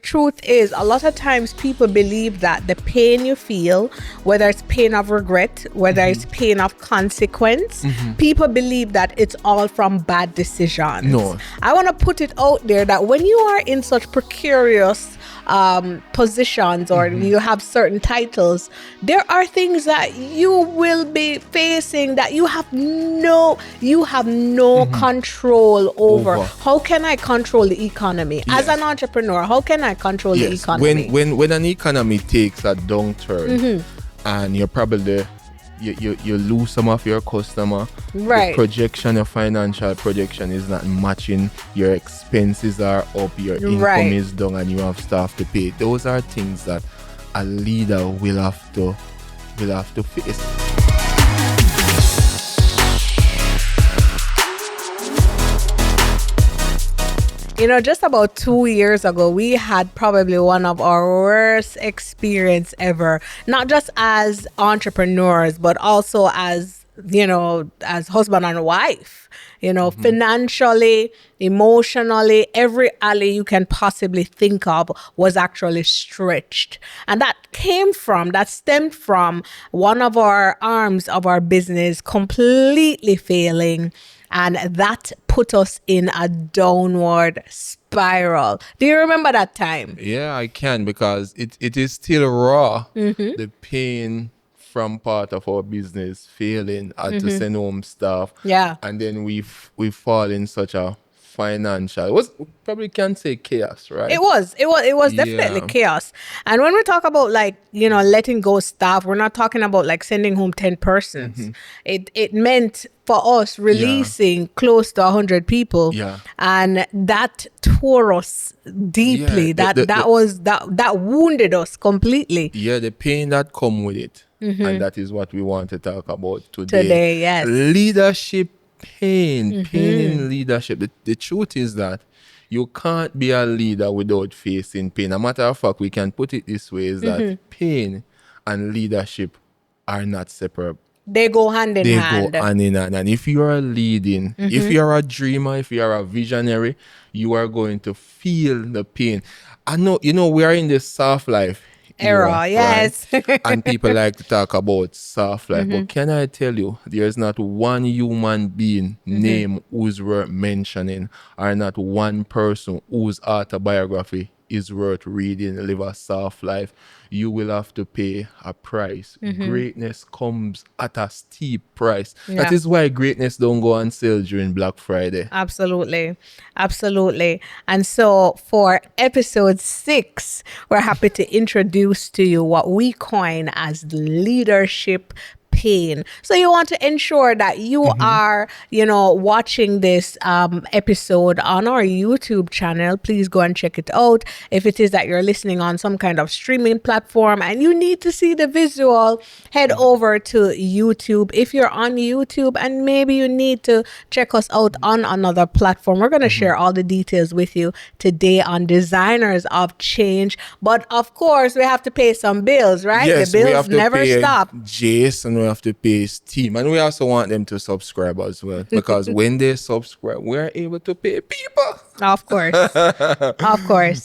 Truth is, a lot of times people believe that the pain you feel, whether it's pain of regret, whether it's pain of consequence, people believe that it's all from bad decisions. No. I want to put it out there that when you are in such precarious positions or you have certain titles, there are things that you will be facing that you have no control over. How can I control the economy? As an entrepreneur, how can I control the economy? When an economy takes a downturn and you're probably you lose some of your customer, right? Your financial projection is not matching, your expenses are up, your income is down, and you have stuff to pay. Those are things that a leader will have to face. You know, just about 2 years ago, we had probably one of our worst experience ever, not just as entrepreneurs, but also as, you know, as husband and wife, you know, financially, emotionally, every alley you can possibly think of was actually stretched. And that stemmed from one of our arms of our business completely failing. And that put us in a downward spiral. Do you remember that time? Yeah, I can, because it is still raw. The pain from part of our business failing, had to send home staff. Yeah. And then we fall in such a financial, it was, probably can't say chaos, right? It was definitely chaos. And when we talk about, like, you know, letting go staff, we're not talking about like sending home 10 persons. It meant for us releasing close to 100 people. And that tore us deeply. That wounded us completely. Yeah, the pain that come with it. And that is what we want to talk about today. Today, yes. Leadership pain in leadership. The truth is that you can't be a leader without facing pain. A matter of fact, we can put it this way, is that pain and leadership are not separate. They go hand in hand. They go hand in hand. And if you are leading, if you are a dreamer, if you are a visionary, you are going to feel the pain. I know, you know, we are in this soft life era, yes. Right? And people like to talk about soft life. But can I tell you, there's not one human being name who's worth mentioning, or not one person whose autobiography is worth reading, live a soft life. You will have to pay a price. Greatness comes at a steep price. That is why greatness don't go on sale during Black Friday. Absolutely. And so for episode 6, we're happy to introduce to you what we coin as leadership pain. So you want to ensure that you are, you know, watching this episode on our YouTube channel. Please go and check it out. If it is that you're listening on some kind of streaming platform and you need to see the visual, head over to YouTube. If you're on YouTube and maybe you need to check us out on another platform, we're going to share all the details with you today on Designers of Change. But of course, we have to pay some bills, right? Yes, the bills we have to never pay stop. Jason, we have to pay his team, and we also want them to subscribe as well, because when they subscribe, we're able to pay people. Of course.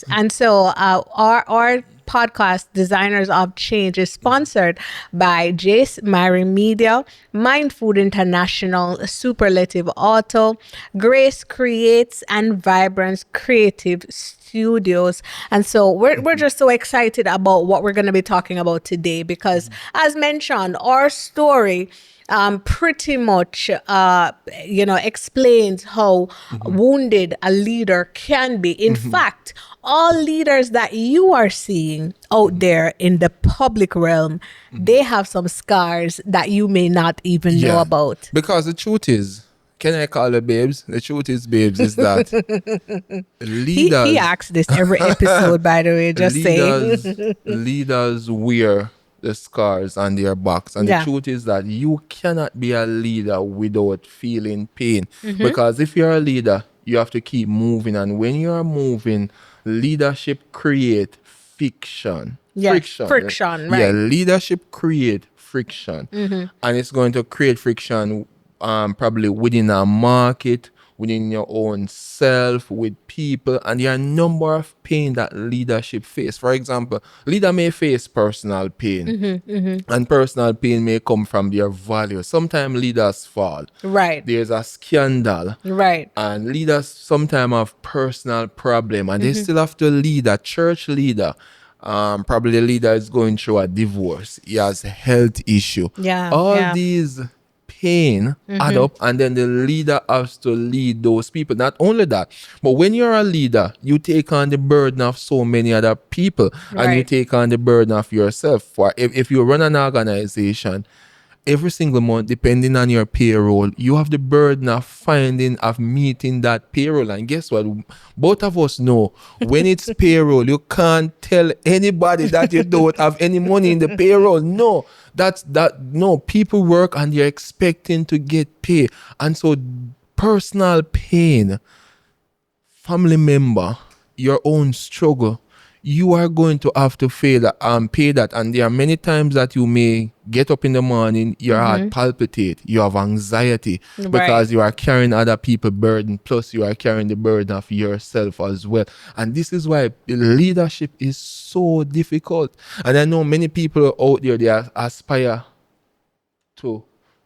And so our podcast, Designers of Change, is sponsored by Jace Myrie Media, Mind Food International, Superlative Auto, Grace Creates, and Vibrance Creative Studios. And so we're just so excited about what we're going to be talking about today, because as mentioned, our story pretty much explains how wounded a leader can be. In fact, all leaders that you are seeing out there in the public realm, they have some scars that you may not even know about. Because the truth is, can I call it babes? The truth is, babes, is that leaders... He asks this every episode, by the way, just saying. Leaders wear the scars on their backs. And the truth is that you cannot be a leader without feeling pain. Because if you're a leader, you have to keep moving. And when you are moving, leadership create friction. Friction, right. Yeah, leadership create friction. And it's going to create friction probably within a market, within your own self, with people, and there are a number of pain that leadership face. For example, leader may face personal pain, and personal pain may come from their values. Sometimes leaders fall. Right. There's a scandal, Right. and leaders sometimes have personal problem, and they still have to lead. A church leader, probably the leader is going through a divorce, he has a health issue, Yeah. all Yeah. these pain add up, and then the leader has to lead those people. Not only that, but when you're a leader, you take on the burden of so many other people, and you Right. take on the burden of yourself. For if you run an organization, every single month, depending on your payroll, you have the burden of meeting that payroll. And guess what? Both of us know when it's payroll, you can't tell anybody that you don't have any money in the payroll. No, no, people work and they're expecting to get paid. And so personal pain, family member, your own struggle, you are going to have to pay that. And there are many times that you may get up in the morning, your heart palpitate, you have anxiety because you are carrying other people's burden, plus you are carrying the burden of yourself as well. And this is why leadership is so difficult. And I know many people out there, they aspire to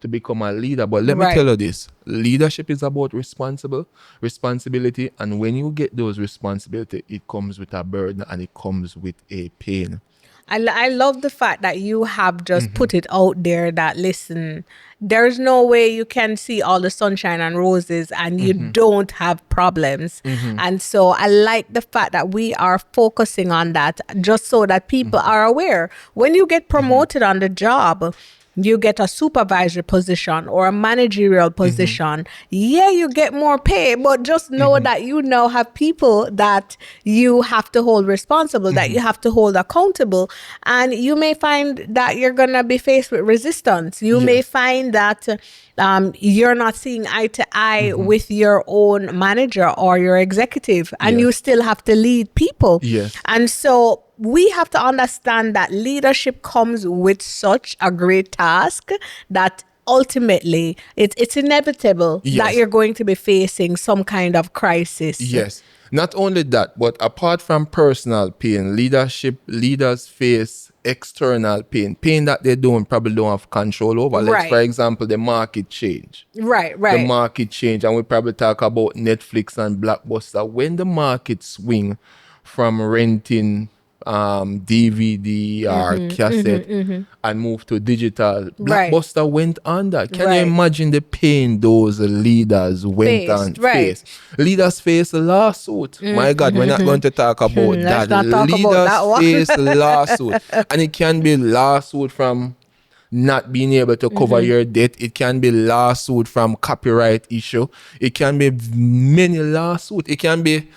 become a leader. But let me tell you this, leadership is about responsibility. And when you get those responsibility, it comes with a burden and it comes with a pain. I love the fact that you have just put it out there that, listen, there's no way you can see all the sunshine and roses and you don't have problems. And so I like the fact that we are focusing on that just so that people are aware. When you get promoted on the job, you get a supervisory position or a managerial position, yeah, you get more pay, but just know that you now have people that you have to hold responsible, that you have to hold accountable. And you may find that you're going to be faced with resistance. You may find that you're not seeing eye to eye with your own manager or your executive, and you still have to lead people. Yes. And so we have to understand that leadership comes with such a great task that ultimately it's inevitable that you're going to be facing some kind of crisis. Yes. Not only that, but apart from personal pain, leaders face external pain that they probably don't have control over. Like, for example, the market change. Right. The market change, and we probably talk about Netflix and Blockbuster. When the market swing from renting DVD or cassette and move to digital, Blockbuster went under. Can you imagine the pain those leaders went on face? Leaders face a lawsuit. My God, we're not going to talk about that. Leaders face lawsuit, and it can be lawsuit from not being able to cover your debt. It can be lawsuit from copyright issue. It can be many lawsuits. It can be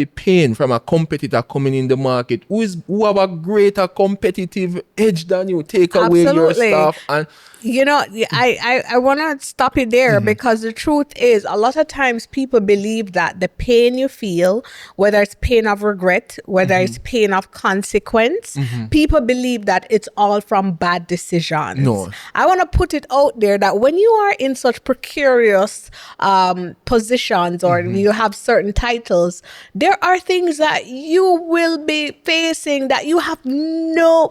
pain from a competitor coming in the market who have a greater competitive edge than you, take away your stuff. And you know, I want to stop you there because the truth is, a lot of times people believe that the pain you feel, whether it's pain of regret, whether it's pain of consequence, people believe that it's all from bad decisions. No. I want to put it out there that when you are in such precarious positions or you have certain titles, there are things that you will be facing that you have no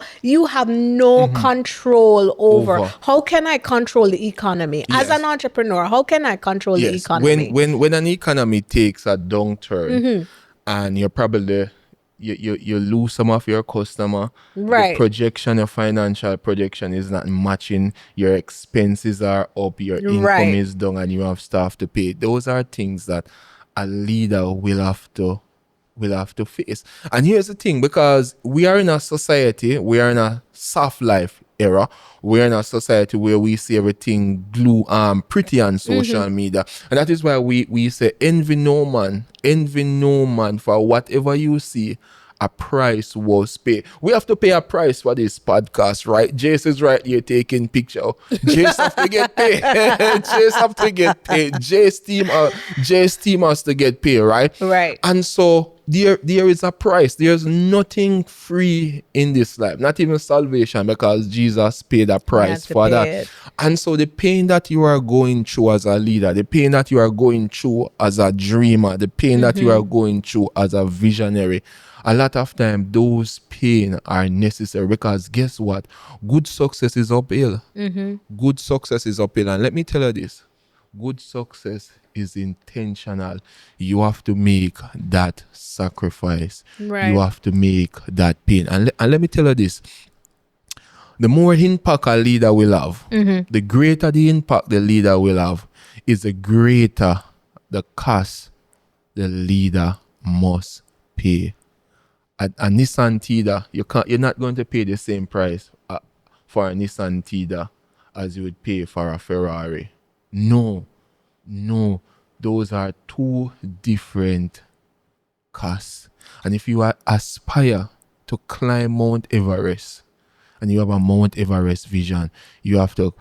control over. How can I control the economy? As an entrepreneur, how can I control the economy? When an economy takes a downturn and you're probably you lose some of your customer, the projection, your financial projection is not matching, your expenses are up, your income is down, and you have stuff to pay. Those are things that a leader will have to face. And here's the thing, because we are in a society, we are in a soft life era. We're in a society where we see everything pretty on social media. And that is why we say envy no man for whatever you see. A price was paid. We have to pay a price for this podcast, right? Jace is right here taking picture. Jace have to get paid. Jace have to get paid. Jace team has to get paid, right? Right. And so there is a price. There's nothing free in this life, not even salvation, because Jesus paid a You had price to for that. pay it. And so the pain that you are going through as a leader, the pain that you are going through as a dreamer, the pain that you are going through as a visionary, a lot of time those pain are necessary, because guess what? Good success is uphill. Good success is uphill. And let me tell you this, good success is intentional. You have to make that sacrifice. You Right. have to make that pain. And let me tell you this, the more impact a leader will have, the greater the impact the leader will have, is the greater the cost the leader must pay. A Nissan Tiida, you're not going to pay the same price for a Nissan Tiida as you would pay for a Ferrari. No, those are two different costs. And if you aspire to climb Mount Everest, and you have a Mount Everest vision, you have to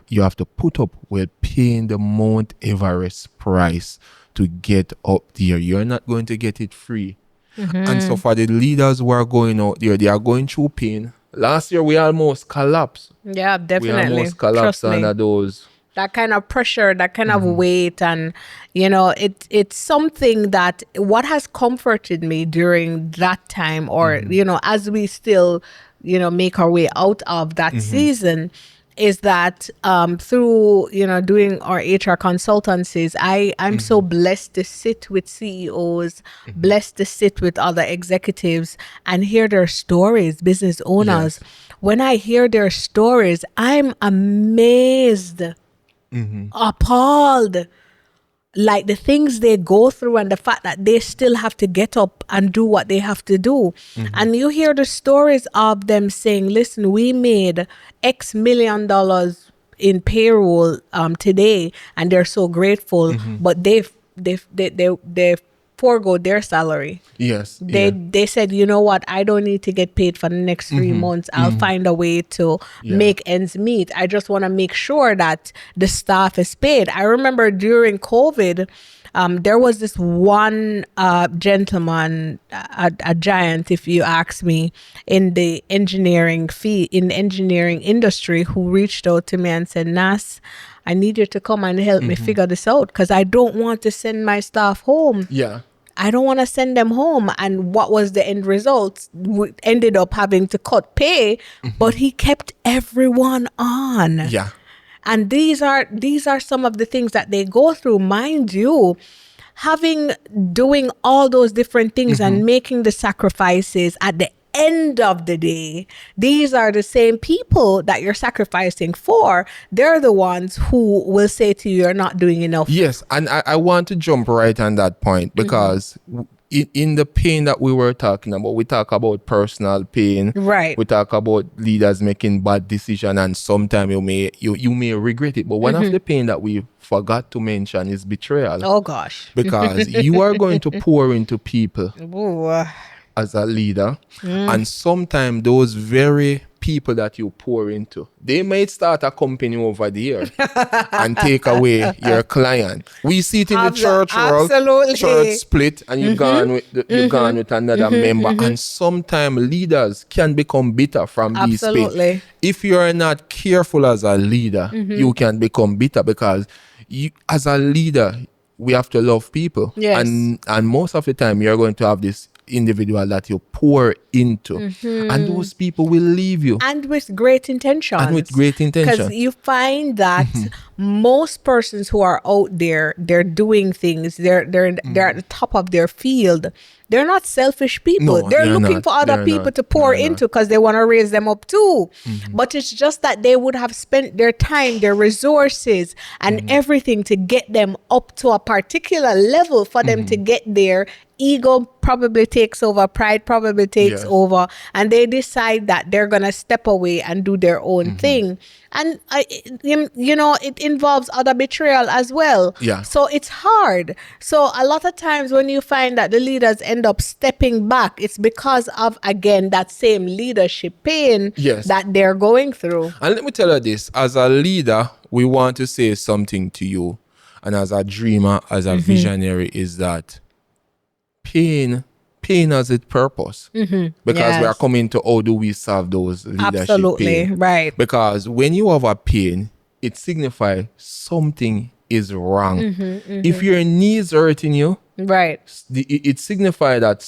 put up with paying the Mount Everest price to get up there. You're not going to get it free. And so for the leaders who are going out there, they are going through pain. Last year we almost collapsed. Yeah, We definitely. almost collapsed Trust me. under those. That kind of pressure, that kind of weight, and it's something that what has comforted me during that time, or as we still make our way out of that season, is that through doing our HR consultancies, I'm so blessed to sit with CEOs, blessed to sit with other executives and hear their stories, business owners. Yes. When I hear their stories, I'm amazed, appalled, like the things they go through and the fact that they still have to get up and do what they have to do. And you hear the stories of them saying, listen, we made X million dollars in payroll today, and they're so grateful, but they've forego their salary. Yes. They said, you know what, I don't need to get paid for the next 3 months. I'll find a way to make ends meet. I just want to make sure that the staff is paid. I remember during COVID, there was this one gentleman, a giant, if you ask me, in the engineering industry, who reached out to me and said, Nas, I need you to come and help me figure this out, because I don't want to send my staff home. Yeah. I don't want to send them home. And what was the end result? We ended up having to cut pay, but he kept everyone on. Yeah. And these are some of the things that they go through, mind you. Doing all those different things and making the sacrifices, at the end of the day, these are the same people that you're sacrificing for. They're the ones who will say to you, you're not doing enough. Yes, and I want to jump right on that point, because in the pain that we were talking about, we talk about personal pain. Right. We talk about leaders making bad decisions, and sometimes you may regret it. But one of the pain that we forgot to mention is betrayal. Oh gosh. Because you are going to pour into people Ooh. as a leader, and sometimes those very people that you pour into, they might start a company over there and take away your client. We see it in the church world. Absolutely. Church split, and you gone with another member. And sometimes leaders can become bitter from these Absolutely. things. If you are not careful as a leader, you can become bitter, because as a leader, we have to love people. Yes. And most of the time, you're going to have this individual that you pour into, and those people will leave you. And with great intentions. Because you find that most persons who are out there, they're doing things, they're at the top of their field. They're not selfish people. No, they're they're looking not. for other They're people not. to pour They're into, because they want to raise them up too. But it's just that they would have spent their time, their resources, and everything to get them up to a particular level for them to get there. Ego probably takes over, pride probably takes Yes. over, and they decide that they're gonna step away and do their own thing. And it involves other betrayal as well. Yeah. So it's hard. So a lot of times when you find that the leaders end up stepping back, it's because of, again, that same leadership pain Yes. that they're going through. And let me tell you this, as a leader, we want to say something to you, and as a dreamer, as a visionary, is that pain pain has its purpose. Because we are Yes. coming to how do we solve those leadership Absolutely. pain. Right. Because when you have a pain, it signifies something is wrong. If your knees hurting you, Right. it signifies that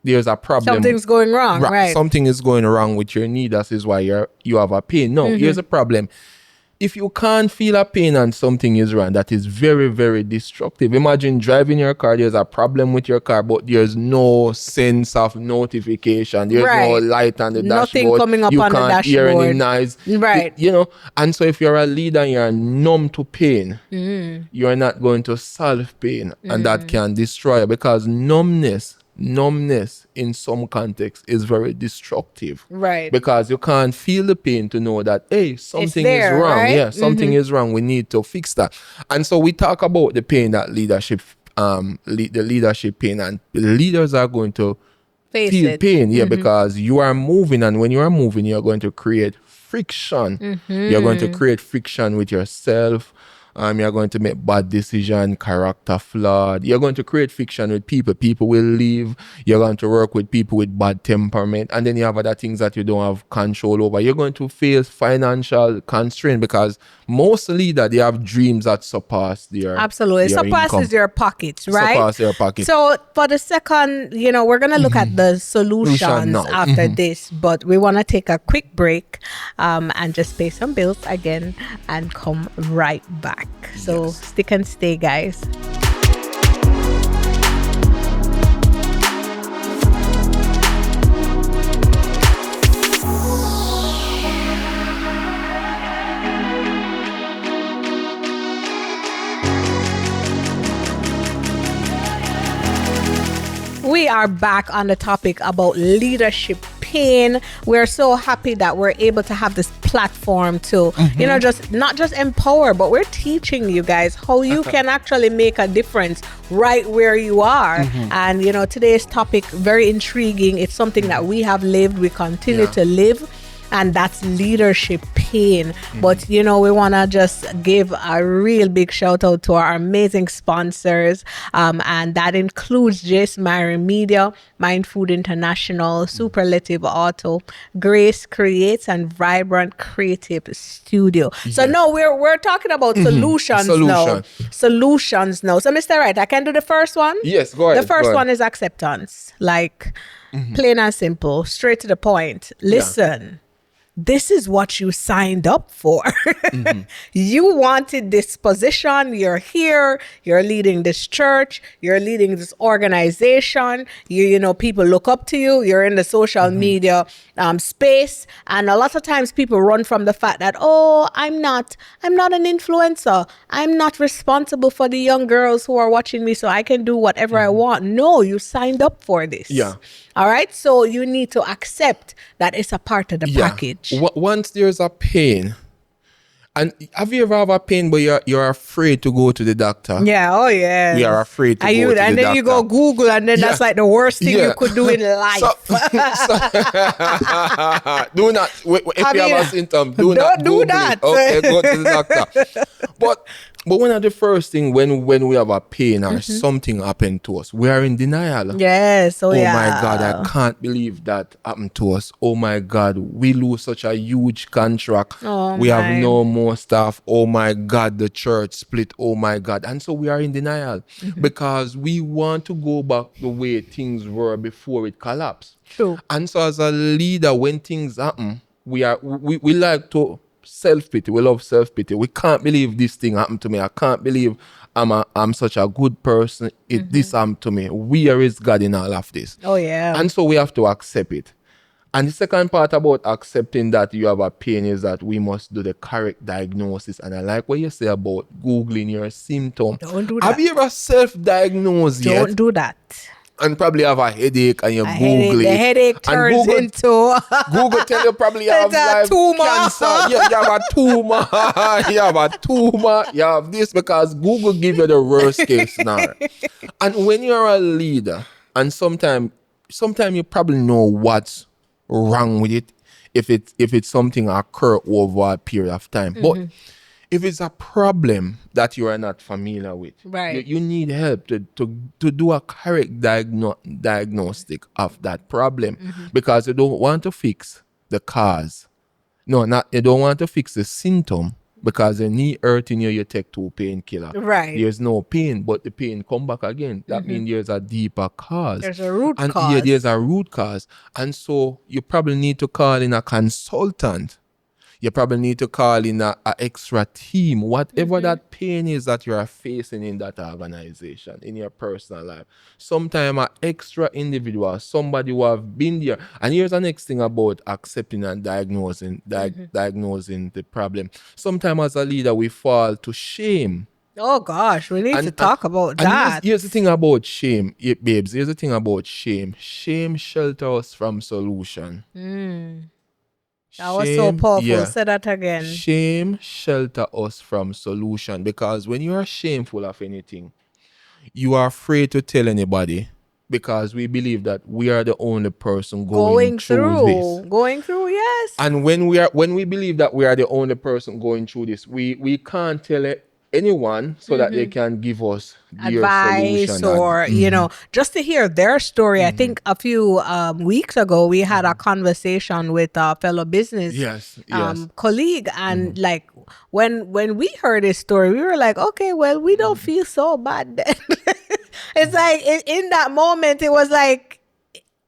there's a problem. Something's going wrong. Right. Something is going wrong with your knee. That is why you have a pain. No, here's a problem. If you can't feel a pain and something is wrong, that is very, very destructive. Imagine driving your car, there's a problem with your car, but there's no sense of notification. There's no Right. light on the Nothing dashboard. coming up you on the can't hear any dashboard. noise. Right. And so if you're a leader and you're numb to pain, you're not going to solve pain. And that can destroy you, because numbness in some context is very destructive. Right. Because you can't feel the pain to know that, hey, something there, is wrong. right? Yeah, something is wrong. We need to fix that. And so we talk about the pain that leadership, the leadership pain, and leaders are going to Face feel it. pain. Yeah, because you are moving, and when you are moving, you're going to create friction. You're going to create friction with yourself. You're going to make bad decision, character flawed. You're going to create friction with people. People will leave. You're going to work with people with bad temperament. And then you have other things that you don't have control over. You're going to face financial constraint, because most leaders, they have dreams that surpass their Absolutely. It their surpasses income. your pockets, right? Surpass your pocket. So for the second, we're going to look at the solutions Solution now. after this, but we want to take a quick break and just pay some bills again and come right back. So stick and stay, guys. We are back on the topic about leadership pain. We're so happy that we're able to have this platform to, just not just empower, but we're teaching you guys how you can actually make a difference right where you are. And, today's topic, very intriguing. It's something that we have lived, we continue to live. And that's leadership pain. But, we want to just give a real big shout out to our amazing sponsors. And that includes Jamar Media, Mind Food International, Superlative Auto, Grace Creates, and Vibrant Creative Studio. So no, we're talking about solutions now. Solutions now. So Mr. Wright, I can do the first one? Yes, go ahead. The first one is acceptance. Like, plain and simple, straight to the point. Listen. This is what you signed up for. You wanted this position. You're here. You're leading this church. You're leading this organization. People look up to you. You're in the social media space. And a lot of times people run from the fact that, I'm not an influencer. I'm not responsible for the young girls who are watching me, so I can do whatever I want. No, you signed up for this. Yeah. All right. So you need to accept that it's a part of the package. Once there's a pain, and have you ever have a pain but you're afraid to go to the doctor? Yeah. Oh yeah. We are afraid to go to the doctor. And then you go Google, and then that's like the worst thing you could do in life. Do not. If you have a symptom, do not do Google that. it. Okay, go to the doctor. But one of the first thing when we have a pain or something happened to us, we are in denial. Yes. Oh yeah. My God, I can't believe that happened to us. Oh my God, we lose such a huge contract. We have no more staff. Oh my God, the church split. Oh my God. And so we are in denial because we want to go back the way things were before it collapsed. True. And so as a leader, when things happen, we like to self-pity. We love self-pity. We can't believe this thing happened to me. I can't believe I'm such a good person. This happened to me. Where is God in all of this? Oh yeah. And so we have to accept it. And the second part about accepting that you have a pain is that we must do the correct diagnosis. And I like what you say about Googling your symptom. Don't do that. Have you ever self-diagnosed yet? Don't do that. And probably have a headache and you Google it. The headache turns into Google tell you probably have like tumor. cancer. Yeah, you have a tumor. You have a tumor. You have this because Google give you the worst case scenario. And when you're a leader, and sometimes you probably know what's wrong with it if it's something occur over a period of time. But if it's a problem that you are not familiar with, Right. you need help to do a correct diagnostic of that problem, because you don't want to fix the cause. No, not you don't want to fix the symptom, because the knee hurting you, you take 2 painkiller. Right. There's no pain, but the pain come back again. That means there's a deeper cause. There's a root And yeah, there's cause. a root cause. And so you probably need to call in a consultant. You probably need to call in a extra team, whatever that pain is that you are facing in that organization, in your personal life. Sometimes an extra individual, somebody who have been there. And here's the next thing about accepting and diagnosing the problem. Sometimes as a leader, we fall to shame. Oh gosh, we need to And, talk about and that. here's the thing about shame, babes. Here's the thing about shame. Shame shelters us from solution. That was so powerful. Yeah. Say that again. Shame shelter us from solution, because when you are shameful of anything, you are afraid to tell anybody, because we believe that we are the only person going through this. Going through, yes. And when we believe that we are the only person going through this, we can't tell anyone so that they can give us their Advice solution. or just to hear their story. I think a few weeks ago we had a conversation with a fellow business Yes. colleague, and like when we heard his story, we were like, okay, well, we don't feel so bad then. It's like in that moment it was like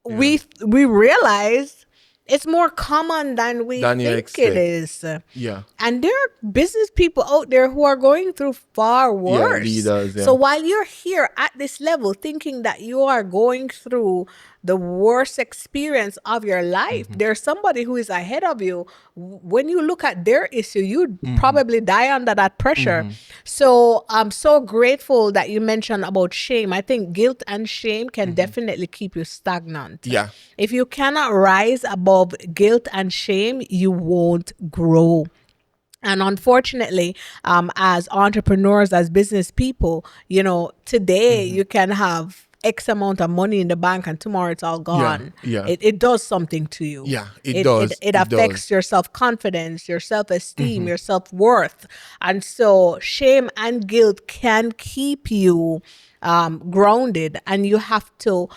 we realized it's more common than we Than you think expect. it is. Yeah. And there are business people out there who are going through far worse. leaders, yeah. So while you're here at this level thinking that you are going through the worst experience of your life, there's somebody who is ahead of you. When you look at their issue, you'd probably die under that pressure. So I'm so grateful that you mentioned about shame. I think guilt and shame can definitely keep you stagnant. Yeah. If you cannot rise above guilt and shame, you won't grow. And unfortunately, as entrepreneurs, as business people, today you can have X amount of money in the bank and tomorrow it's all gone. yeah. It does something to you. Yeah, it does. It It affects does. your self-confidence, your self-esteem, your self-worth. And so shame and guilt can keep you grounded, and you have to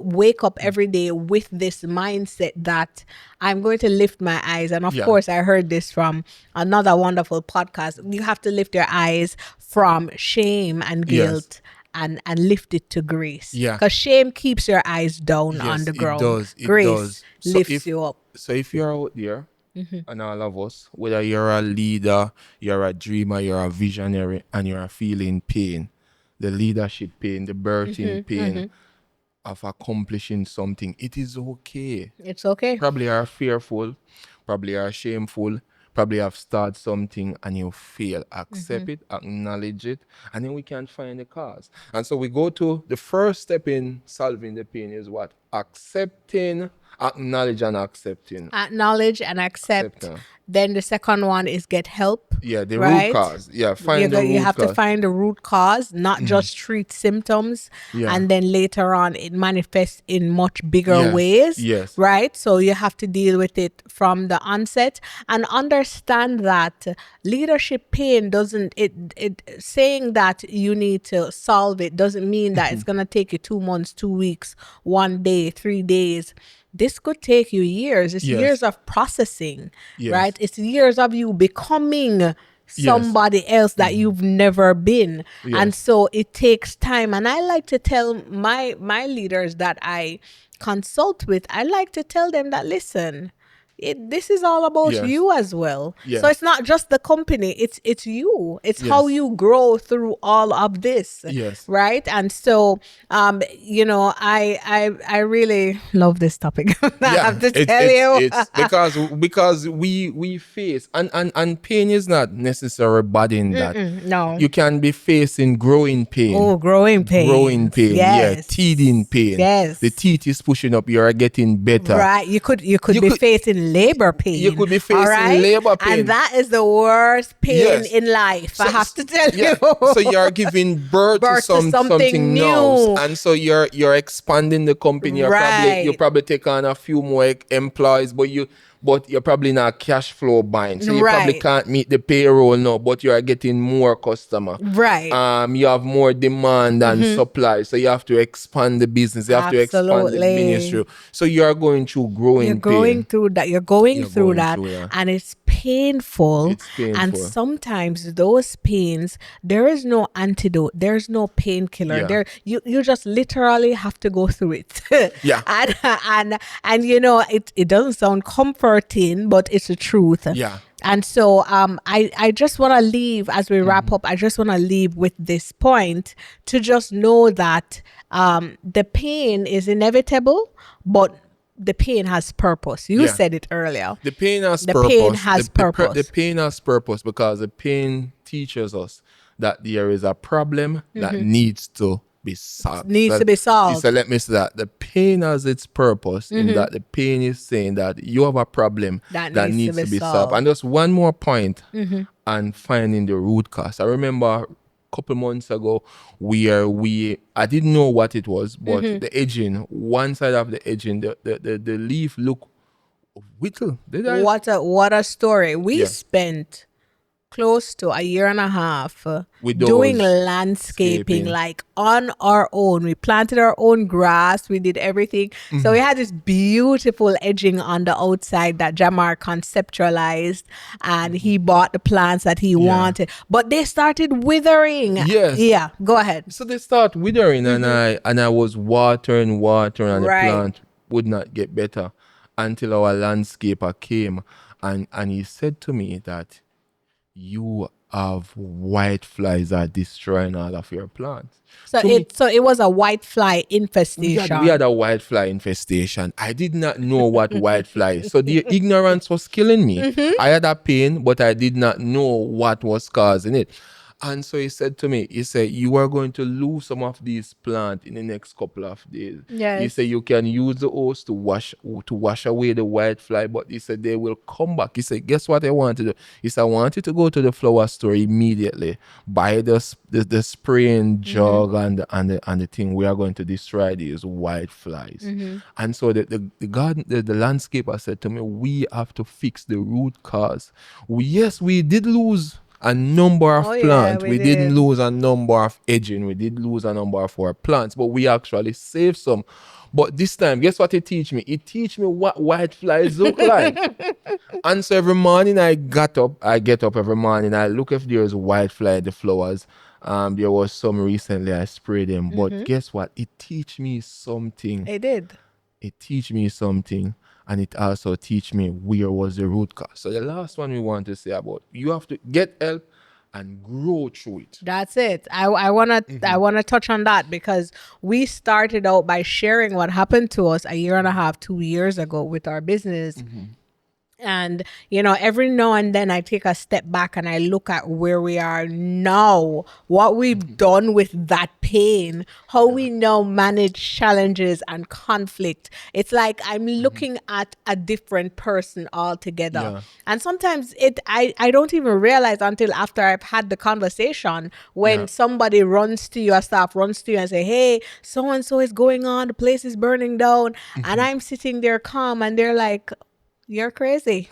wake up every day with this mindset that I'm going to lift my eyes. And of course, I heard this from another wonderful podcast. You have to lift your eyes from shame and guilt and lift it to grace. Yeah. Because shame keeps your eyes down on the ground. It does. It Grace does. lifts you up. So if you're out there, and all of us, whether you're a leader, you're a dreamer, you're a visionary, and you're feeling pain, the leadership pain, the birthing pain of accomplishing something, it is okay. It's okay. Probably are fearful, probably are shameful, probably have started something and you fail. Accept it, acknowledge it, and then we can find the cause. And so we go to the first step in solving the pain is what? Accepting, acknowledge and accepting. Acknowledge and accept. Then the second one is get help. Yeah, the right? root cause. Yeah, find the root cause. You have to find the root cause, not just treat symptoms. Yeah. And then later on, it manifests in much bigger ways. Yes. Right? So you have to deal with it from the onset and understand that leadership pain doesn't, saying that you need to solve it doesn't mean that it's going to take you 2 months, 2 weeks, 1 day, 3 days. This could take you years. It's years of processing, right? It's years of you becoming somebody else that you've never been. And so it takes time. And I like to tell my leaders that I consult with, I like to tell them that, listen, this is all about you as well. So it's not just the company, it's you. It's how you grow through all of this. Right? And so I really love this topic. I have to tell you. It's because we face and pain is not necessarily bad in that. No. You can be facing growing pain. Oh, growing pain. Growing pain. Yes. Yeah. Teething pain. Yes. The teeth is pushing up, you're getting better. Right. You could be facing labor pain. You could be facing labor pain. And that is the worst pain in life. I have to tell you. So you're giving birth to something new. And so you're expanding the company. You probably take on a few more employees, but but you're probably not cash flow buying. So you probably Right. can't meet the payroll now, but you are getting more customer. Right. You have more demand than supply. So you have to expand the business. You have to expand the Absolutely. ministry. So you are going through You're growing going pain. through that. You're going You're through going that, through that. and it's painful. It's And painful. sometimes those pains, there is no antidote. There's no painkiller. Yeah. You just literally have to go through it. Yeah. And it doesn't sound comforting, but it's the truth. Yeah. And so I just want to leave, as we wrap up, I just want to leave with this point, to just know that the pain is inevitable, but the pain has purpose. You Yeah. said it earlier. The pain has The purpose. pain has purpose. The pain has purpose because the pain teaches us that there is a problem that needs to be solved. Needs to be solved. So let me say that the pain has its purpose in that the pain is saying that you have a problem That that needs needs to to be be solved. solved. And just one more point and finding the root cause. I remember couple months ago I didn't know what it was, but the edging, one side of the edging, the leaf look whittle. Did I? What a story. We Yeah. spent close to a year and a half With doing those landscaping, scaping. like on our own. We planted our own grass. We did everything. So we had this beautiful edging on the outside that Jamar conceptualized, and he bought the plants that he wanted, but they started withering. Yes. Yeah, go ahead. So they start withering, and I was watering, and Right. the plant would not get better until our landscaper came and he said to me that you have white flies are destroying all of your plants. So To me, it was a white fly infestation. we had a whitefly infestation. I did not know what whitefly is. So the ignorance was killing me. I had a pain, but I did not know what was causing it. And so he said to me, he said, you are going to lose some of these plants in the next couple of days. Yes. He said, you can use the hose to wash away the whitefly, but he said, they will come back. He said, guess what I want to do? He said, I want you to go to the flower store immediately, buy the spraying jug and the thing. We are going to destroy these whiteflies. And so the landscaper said to me, we have to fix the root cause. We did lose a number of Oh, yeah, plants. we We did. didn't lose a number of edging. We did lose a number of our plants, but we actually saved some. But this time, guess what it teach me? It teach me what whiteflies look like. And so every morning I get up every morning. I look if there's whitefly in the flowers. There was some recently I sprayed them. But guess what? It teach me something. It did. It teach me something, and it also teach me where was the root cause. So the last one we want to say about, you have to get help and grow through it. That's it. I wanna touch on that, because we started out by sharing what happened to us a year and a half, 2 years ago with our business. And every now and then I take a step back and I look at where we are now, what we've done with that pain, how we now manage challenges and conflict. It's like I'm looking at a different person altogether. Yeah. And sometimes I don't even realize until after I've had the conversation, when Yeah. somebody runs to you, a staff runs to you and say, hey, so and so is going on, the place is burning down. And I'm sitting there calm, and they're like, you're crazy.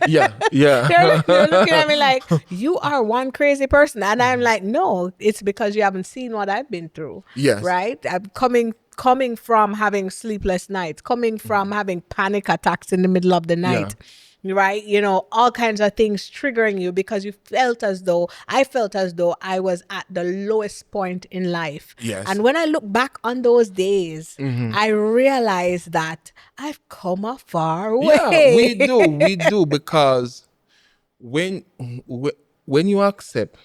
Yeah. They're looking at me like, you are one crazy person. And I'm like, no, it's because you haven't seen what I've been through. Yes. Right? I'm coming from having sleepless nights, coming from having panic attacks in the middle of the night. Right? All kinds of things triggering you, because I felt as though I was at the lowest point in life. Yes. And when I look back on those days, I realize that I've come a far way. Yeah, we do, because when you accept,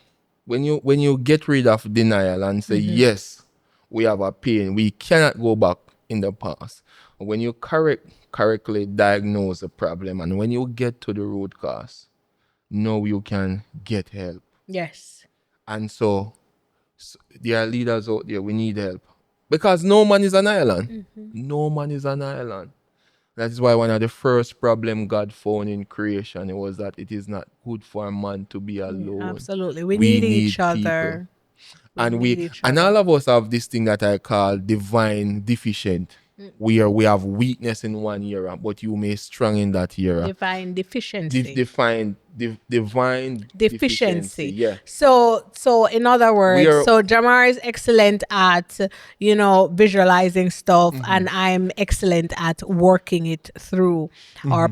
when you get rid of denial and say, yes, we have a pain, we cannot go back in the past. When you correctly diagnose the problem, and when you get to the root cause, now you can get help. Yes. And so there are leaders out there, we need help, because no man is an island. No man is an island. That is why one of the first problem God found in creation, it was that it is not good for a man to be alone. Absolutely. We need each other. And all of us have this thing that I call divine deficient. we have weakness in one area, but you may strong in that area. Divine deficiency. Divine deficiency. Yeah. So in other words, are- so Jamar is excellent at, visualizing stuff, and I'm excellent at working it through, or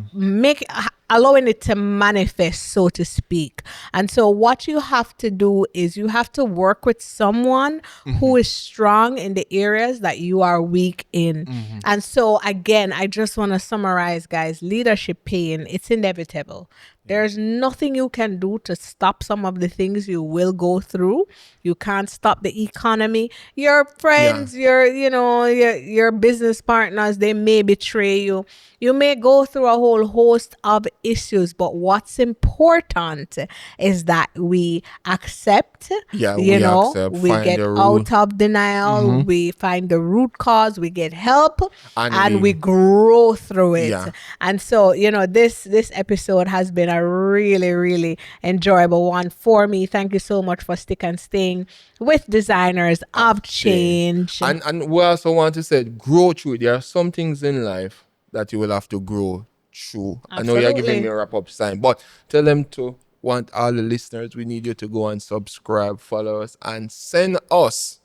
allowing it to manifest, so to speak. And so what you have to do is you have to work with someone who is strong in the areas that you are weak in. And so again, I just want to summarize, guys, leadership pain, it's inevitable. There's nothing you can do to stop some of the things you will go through. You can't stop the economy. Your friends, your business partners, they may betray you. You may go through a whole host of issues, but what's important is that we accept, we find get the root. out of denial, we find the root cause, we get help, and we grow through it. Yeah. And so, this episode has been a really, really enjoyable one for me. Thank you so much for staying with Designers of Change. And we also want to say, grow through it. There are some things in life that you will have to grow through. Absolutely. I know you're giving me a wrap-up sign, but tell them to want all the listeners, we need you to go and subscribe, follow us, and send us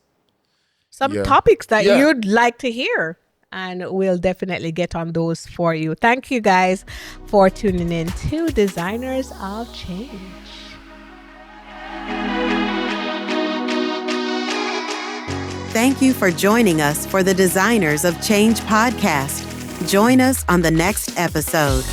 some topics that you'd like to hear. And we'll definitely get on those for you. Thank you guys for tuning in to Designers of Change. Thank you for joining us for the Designers of Change podcast. Join us on the next episode.